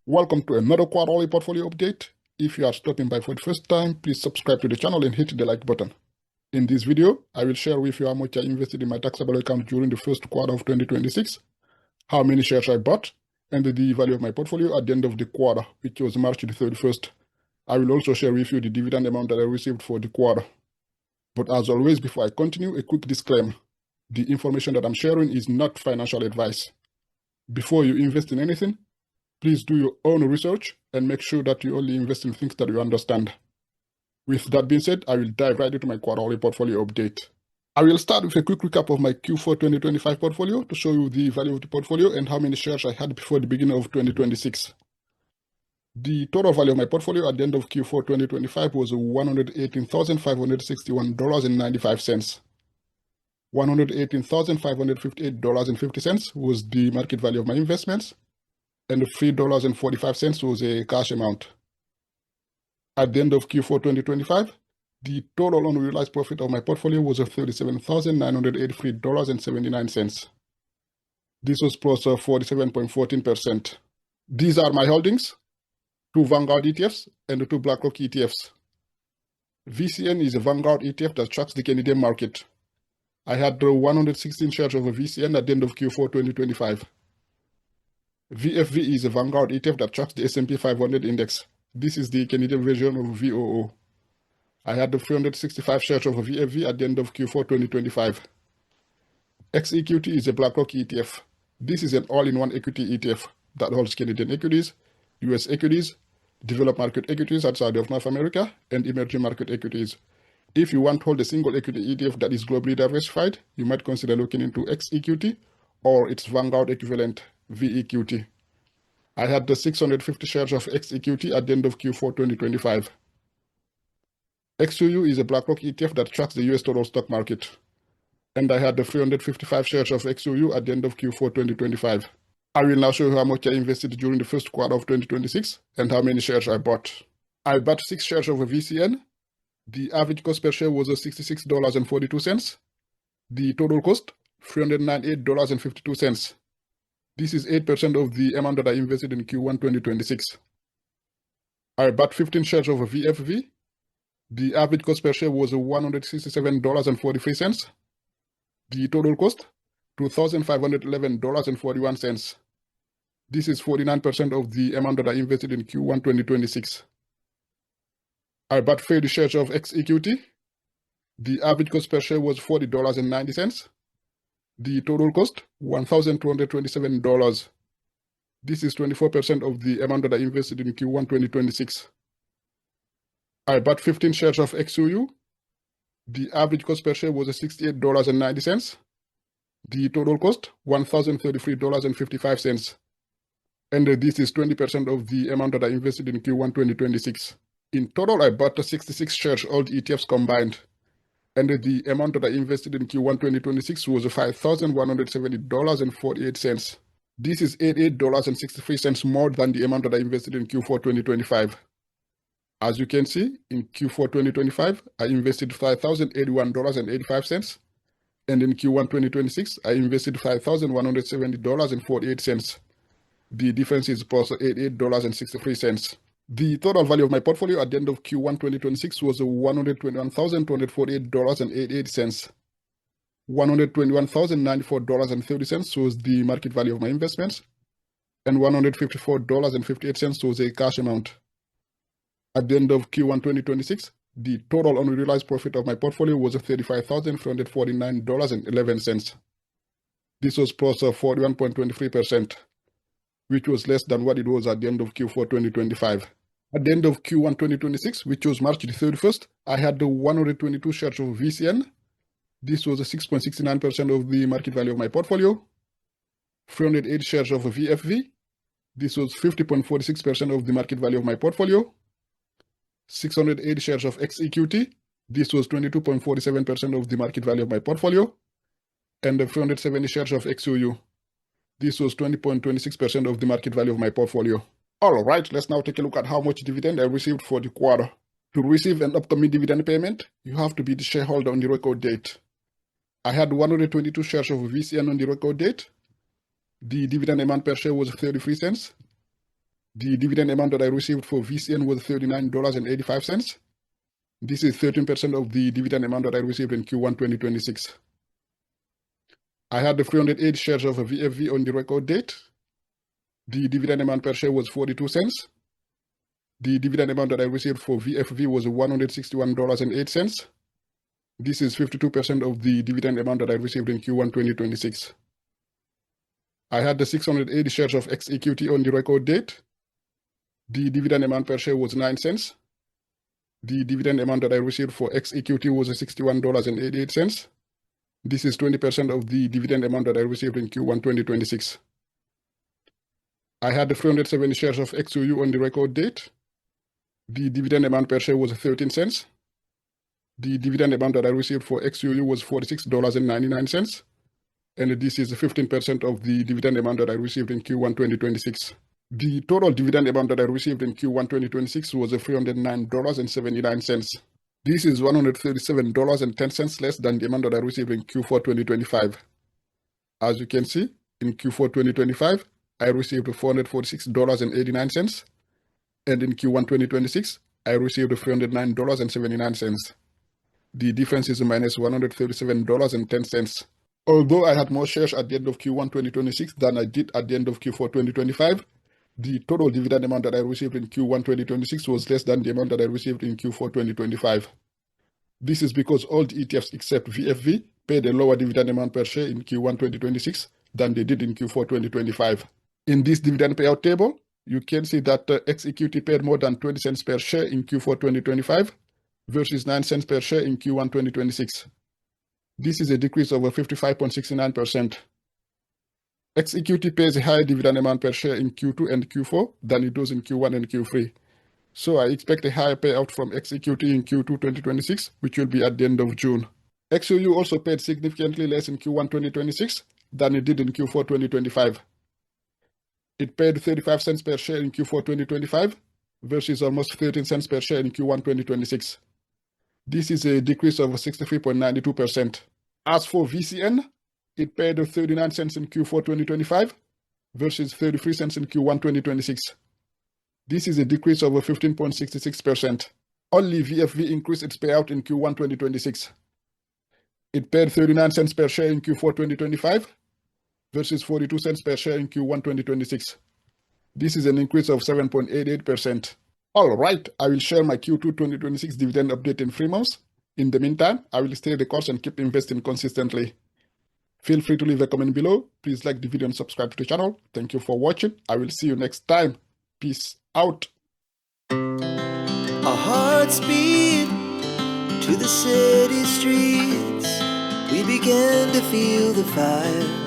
Welcome to another quarterly portfolio update. If you are stopping by for the first time, please subscribe to the channel and hit the like button. In this video, I will share with you how much I invested in my taxable account during the first quarter of 2026, how many shares I bought, and the value of my portfolio at the end of the quarter, which was March the 31st. I will also share with you the dividend amount that I received for the quarter. But as always, before I continue, a quick disclaimer. The information that I'm sharing is not financial advice. Before you invest in anything, please do your own research and make sure that you only invest in things that you understand. With that being said, I will dive right into my quarterly portfolio update. I will start with a quick recap of my Q4 2025 portfolio to show you the value of the portfolio and how many shares I had before the beginning of 2026. The total value of my portfolio at the end of Q4 2025 was $118,561.95. $118,558.50 was the market value of my investments, and $3.45 was a cash amount. At the end of Q4 2025, the total unrealized profit of my portfolio was $37,983.79. This was plus 47.14%. These are my holdings: 2 Vanguard ETFs and 2 BlackRock ETFs. VCN is a Vanguard ETF that tracks the Canadian market. I had 116 shares of a VCN at the end of Q4 2025. VFV is a Vanguard ETF that tracks the S&P 500 index. This is the Canadian version of VOO. I had 365 shares of VFV at the end of Q4 2025. XEQT is a BlackRock ETF. This is an all-in-one equity ETF that holds Canadian equities, US equities, developed market equities outside of North America, and emerging market equities. If you want to hold a single equity ETF that is globally diversified, you might consider looking into XEQT or its Vanguard equivalent, VEQT. I had 650 shares of XEQT at the end of Q4 2025. XUU is a BlackRock ETF that tracks the US total stock market, and I had 355 shares of XUU at the end of Q4 2025. I will now show you how much I invested during the first quarter of 2026 and how many shares I bought. I bought 6 shares of a VCN. The average cost per share was $66.42. The total cost, $398.52. This is 8% of the amount that I invested in Q1 2026. I bought 15 shares of a VFV. The average cost per share was $167.43. The total cost, $2,511.41. This is 49% of the amount that I invested in Q1 2026. I bought 30 shares of XEQT. The average cost per share was $40.90. The total cost, $1,227. This is 24% of the amount that I invested in Q1 2026. I bought 15 shares of XUU. The average cost per share was $68.90. The total cost, $1,033.55. And this is 20% of the amount that I invested in Q1 2026. In total, I bought 66 shares, all the ETFs combined. And the amount that I invested in Q1 2026 was $5,170.48. This is $88.63 more than the amount that I invested in Q4 2025. As you can see, in Q4 2025, I invested $5,081.85, and in Q1 2026, I invested $5,170.48. The difference is plus $88.63. The total value of my portfolio at the end of Q1 2026 was $121,248.88. $121,094.30 was the market value of my investments, and $154.58 was a cash amount. At the end of Q1 2026, the total unrealized profit of my portfolio was $35,349.11. This was plus 41.23%, which was less than what it was at the end of Q4 2025. At the end of Q1 2026, which was March the 31st, I had 122 shares of VCN. This was 6.69% of the market value of my portfolio. 308 shares of VFV. This was 50.46% of the market value of my portfolio. 680 shares of XEQT. This was 22.47% of the market value of my portfolio. And 370 shares of XUU. This was 20.26% of the market value of my portfolio. Alright, let's now take a look at how much dividend I received for the quarter. To receive an upcoming dividend payment, you have to be the shareholder on the record date. I had 122 shares of VCN on the record date. The dividend amount per share was 33 cents. The dividend amount that I received for VCN was $39.85. This is 13% of the dividend amount that I received in Q1 2026. I had the 308 shares of a VFV on the record date. The dividend amount per share was 42 cents. The dividend amount that I received for VFV was $161.08. This is 52% of the dividend amount that I received in Q1 2026. I had the 680 shares of XEQT on the record date. The dividend amount per share was 9 cents. The dividend amount that I received for XEQT was $61.88. This is 20% of the dividend amount that I received in Q1 2026. I had the 370 shares of XUU on the record date. The dividend amount per share was 13 cents. The dividend amount that I received for XUU was $46.99. And this is 15% of the dividend amount that I received in Q1 2026. The total dividend amount that I received in Q1 2026 was $309.79. This is $137.10 less than the amount that I received in Q4 2025. As you can see, in Q4 2025, I received $446.89, and in Q1 2026, I received $309.79. The difference is minus $137.10. Although I had more shares at the end of Q1 2026 than I did at the end of Q4 2025, the total dividend amount that I received in Q1 2026 was less than the amount that I received in Q4 2025. This is because all the ETFs except VFV paid a lower dividend amount per share in Q1 2026 than they did in Q4 2025. In this dividend payout table, you can see that XEQT paid more than 20 cents per share in Q4 2025 versus 9 cents per share in Q1 2026. This is a decrease of 55.69%. XEQT pays a higher dividend amount per share in Q2 and Q4 than it does in Q1 and Q3. So I expect a higher payout from XEQT in Q2 2026, which will be at the end of June. XUU also paid significantly less in Q1 2026 than it did in Q4 2025. It paid 35 cents per share in Q4 2025 versus almost 13 cents per share in Q1 2026. This is a decrease of 63.92%. As for VCN, it paid 39 cents in Q4 2025 versus 33 cents in Q1 2026. This is a decrease of 15.66%. Only VFV increased its payout in Q1 2026. It paid 39 cents per share in Q4 2025 versus 42 cents per share in Q1 2026. This is an increase of 7.88%. All right, I will share my Q2 2026 dividend update in 3 months. In the meantime, I will stay the course and keep investing consistently. Feel free to leave a comment below. Please like the video and subscribe to the channel. Thank you for watching. I will see you next time. Peace out. Our hearts beat to the city streets. We began to feel the fire.